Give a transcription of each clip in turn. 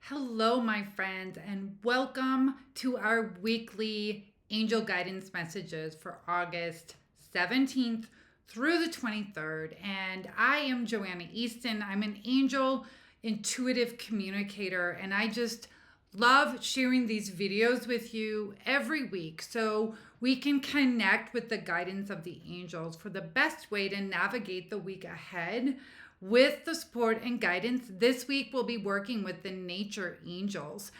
Hello, my friends, and welcome to our weekly angel guidance messages for August 17th through the 23rd. And I am Joanna Easton. I'm an angel intuitive communicator, and I just love sharing these videos with you every week so we can connect with the guidance of the angels for the best way to navigate the week ahead with the support and guidance. This week, we'll be working with the nature angels.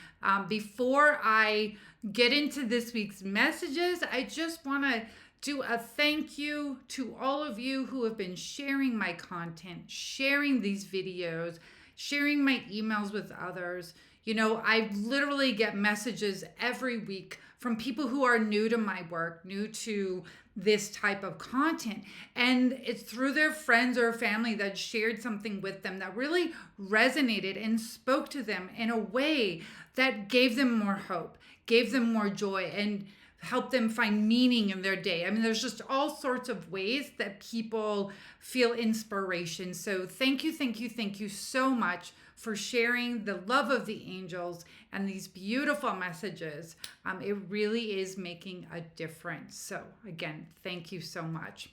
Before I get into this week's messages, I just want to do a thank you to all of you who have been sharing my content, sharing these videos, sharing my emails with others. You know, I literally get messages every week from people who are new to my work, new to this type of content. And it's through their friends or family that shared something with them that really resonated and spoke to them in a way that gave them more hope, gave them more joy, and help them find meaning in their day. I mean, there's just all sorts of ways that people feel inspiration. So thank you so much for sharing the love of the angels and these beautiful messages. It really is making a difference. So again, thank you so much.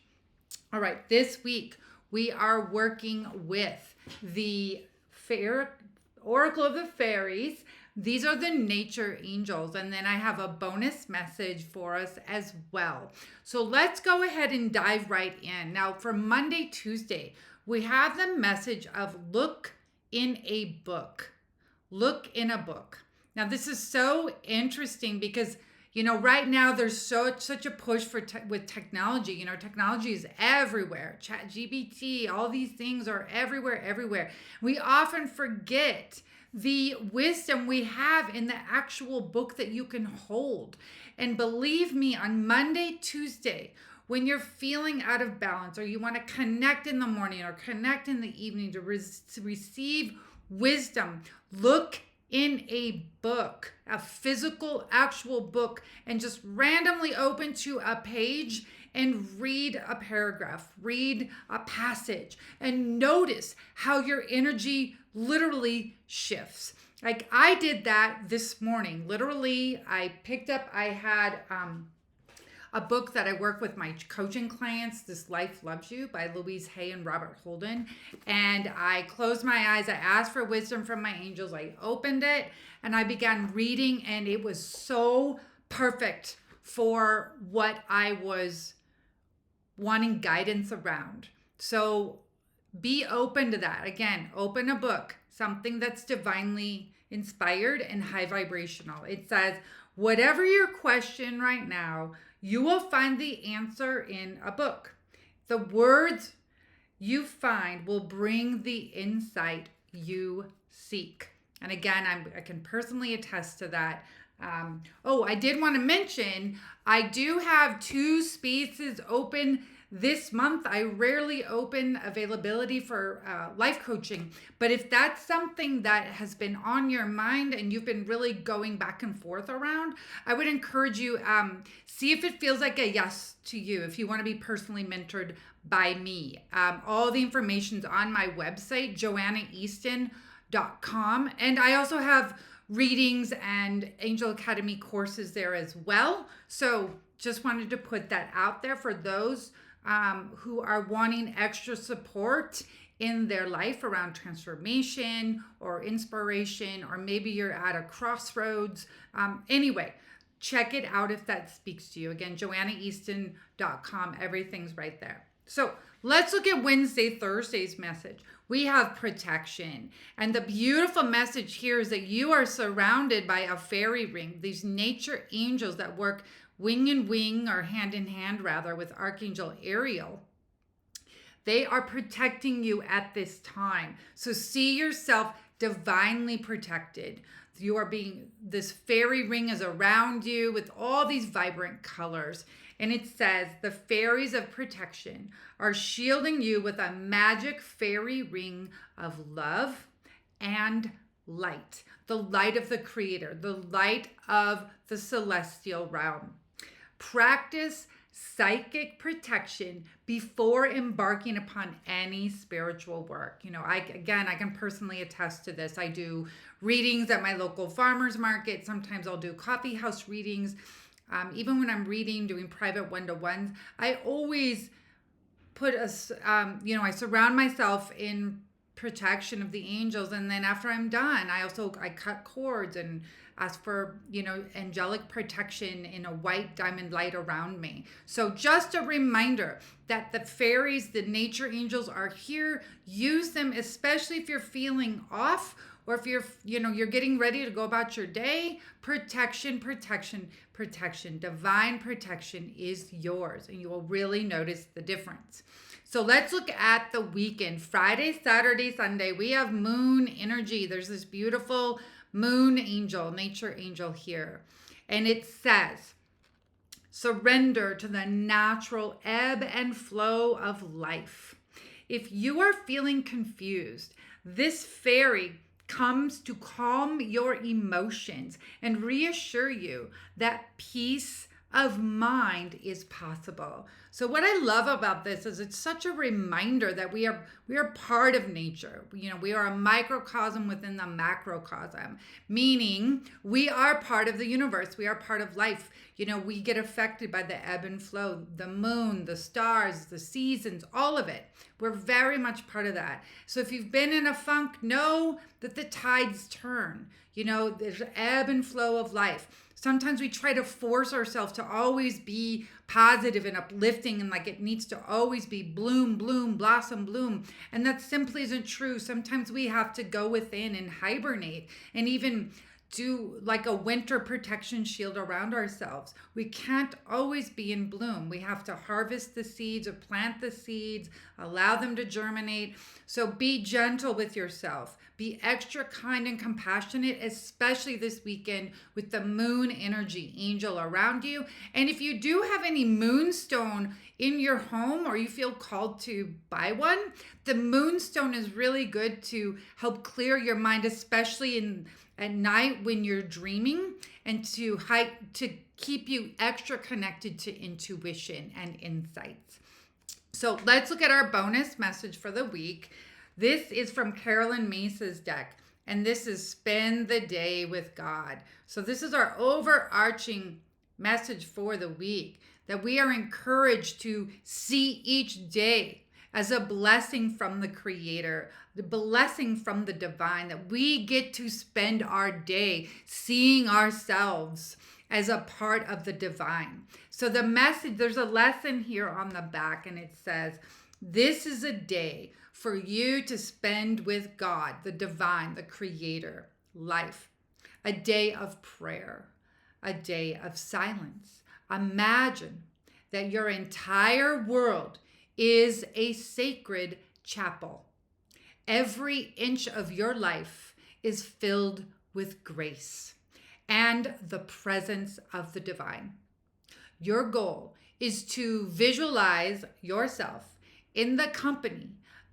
All right, this week we are working with the Oracle of the Fairies. These are the nature angels. And then I have a bonus message for us as well. So let's go ahead and dive right in. Now for Monday, Tuesday, we have the message of look in a book. Look in a book. Now this is so interesting because right now there's such a push for with technology. Technology is everywhere. ChatGPT, all these things are everywhere. We often forget the wisdom we have in the actual book that you can hold. And believe me, on Monday, Tuesday, when you're feeling out of balance or you want to connect in the morning or connect in the evening to receive wisdom, look in a book, a physical, actual book, and just randomly open to a page and read a paragraph, read a passage, and notice how your energy literally shifts. Like I did that this morning. Literally, I had a book that I work with my coaching clients, This Life Loves You by Louise Hay and Robert Holden. And I closed my eyes. I asked for wisdom from my angels. I opened it and I began reading, and it was so perfect for what I was wanting guidance around. So be open to that. Again, open a book, something that's divinely inspired and high vibrational. It says, whatever your question right now, you will find the answer in a book. The words you find will bring the insight you seek. And again, I can personally attest to that. I did want to mention, I do have 2 spaces open this month. I rarely open availability for life coaching, but if that's something that has been on your mind and you've been really going back and forth around, I would encourage you, see if it feels like a yes to you, if you want to be personally mentored by me. All the information's on my website, joannaeaston.com. And I also have readings and Angel Academy courses there as well. So just wanted to put that out there for those who are wanting extra support in their life around transformation or inspiration, or maybe you're at a crossroads. Anyway, check it out if that speaks to you. Again, joannaeaston.com. Everything's right there. So let's look at Thursday's message. We have protection. And the beautiful message here is that you are surrounded by a fairy ring, these nature angels that work wing in wing, or hand in hand rather, with Archangel Ariel. They are protecting you at this time. So see yourself divinely protected. This fairy ring is around you with all these vibrant colors. And it says, the fairies of protection are shielding you with a magic fairy ring of love and light. The light of the Creator, the light of the celestial realm. Practice psychic protection before embarking upon any spiritual work. I can personally attest to this. I do readings at my local farmers market. Sometimes I'll do coffee house readings. Even when I'm doing private one-to-ones, I always put I surround myself in protection of the angels. And then after I'm done, I cut cords and ask for, angelic protection in a white diamond light around me. So just a reminder that the fairies, the nature angels are here. Use them, especially if you're feeling off, or if you're getting ready to go about your day. Protection, protection, protection. Divine protection is yours, and you will really notice the difference. So let's look at the weekend. Friday, Saturday, Sunday, we have moon energy. There's this beautiful moon angel, nature angel here. And it says, surrender to the natural ebb and flow of life. If you are feeling confused, this fairy comes to calm your emotions and reassure you that peace of mind is possible. So what I love about this is it's such a reminder that we are part of nature. We are a microcosm within the macrocosm, meaning we are part of the universe. We are part of life. We get affected by the ebb and flow, the moon, the stars, the seasons, all of it. We're very much part of that. So if you've been in a funk, know that the tides turn. There's ebb and flow of life. Sometimes we try to force ourselves to always be positive and uplifting, and like it needs to always be bloom, bloom, blossom, bloom. And that simply isn't true. Sometimes we have to go within and hibernate and even do like a winter protection shield around ourselves. We can't always be in bloom. We have to harvest the seeds or plant the seeds, allow them to germinate. So be gentle with yourself. Be extra kind and compassionate, especially this weekend with the moon energy angel around you. And if you do have any moonstone in your home or you feel called to buy one, the moonstone is really good to help clear your mind, especially at night when you're dreaming, and to keep you extra connected to intuition and insights. So let's look at our bonus message for the week. This is from Carolyn Mesa's deck, and this is Spend the Day with God. So this is our overarching message for the week, that we are encouraged to see each day as a blessing from the Creator, the blessing from the divine, that we get to spend our day seeing ourselves as a part of the divine. So the message, there's a lesson here on the back, and it says, this is a day for you to spend with God, the divine, the Creator, life. A day of prayer, a day of silence. Imagine that your entire world is a sacred chapel. Every inch of your life is filled with grace and the presence of the divine. Your goal is to visualize yourself in the company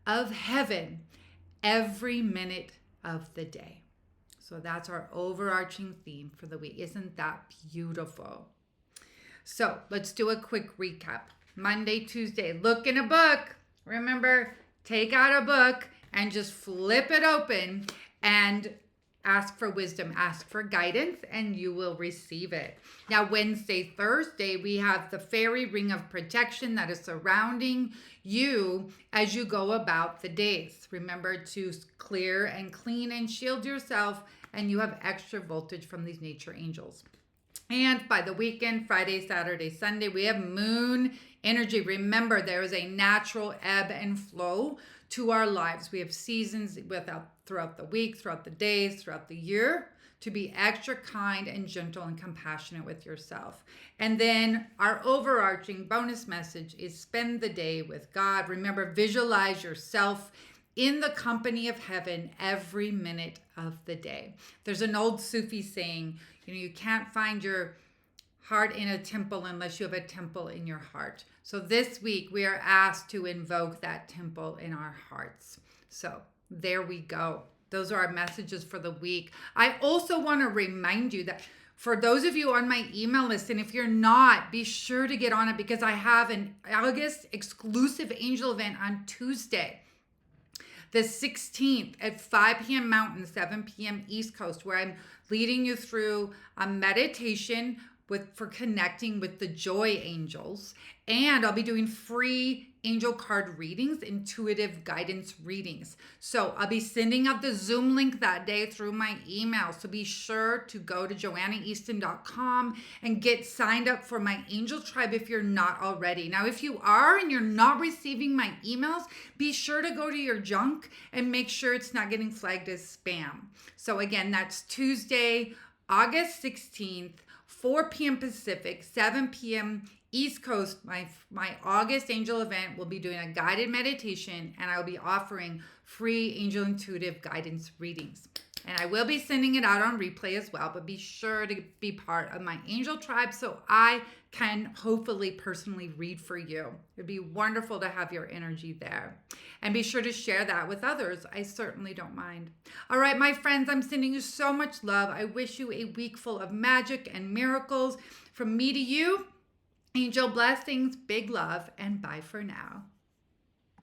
of heaven every minute of the day. So that's our overarching theme for the week. Isn't that beautiful? So let's do a quick recap. Monday, Tuesday, look in a book. Remember, take out a book and just flip it open and ask for wisdom, ask for guidance, and you will receive it. Now, Wednesday, Thursday, we have the fairy ring of protection that is surrounding you as you go about the days. Remember to clear and clean and shield yourself, and you have extra voltage from these nature angels. And by the weekend, Friday, Saturday, Sunday, we have moon energy. Remember, there is a natural ebb and flow to our lives. We have seasons throughout the week, throughout the days, throughout the year, to be extra kind and gentle and compassionate with yourself. And then our overarching bonus message is spend the day with God. Remember, visualize yourself in the company of heaven every minute of the day. There's an old Sufi saying, you can't find your heart in a temple unless you have a temple in your heart. So this week we are asked to invoke that temple in our hearts. So there we go. Those are our messages for the week. I also want to remind you that For those of you on my email list, and if you're not, be sure to get on it because I have an August exclusive angel event on Tuesday, the 16th at 5 p.m. Mountain, 7 p.m. East Coast, where I'm leading you through a meditation for connecting with the joy angels. And I'll be doing free angel card readings, intuitive guidance readings. So I'll be sending out the Zoom link that day through my email. So be sure to go to joannaeaston.com and get signed up for my angel tribe if you're not already. Now, if you are and you're not receiving my emails, be sure to go to your junk and make sure it's not getting flagged as spam. So again, that's Tuesday, August 16th, 4 p.m. Pacific, 7 p.m. East Coast. My August angel event will be doing a guided meditation, and I'll be offering free angel intuitive guidance readings. And I will be sending it out on replay as well, but be sure to be part of my angel tribe so I can hopefully personally read for you. It'd be wonderful to have your energy there. And be sure to share that with others. I certainly don't mind. All right, my friends, I'm sending you so much love. I wish you a week full of magic and miracles. From me to you, angel blessings, big love, and bye for now.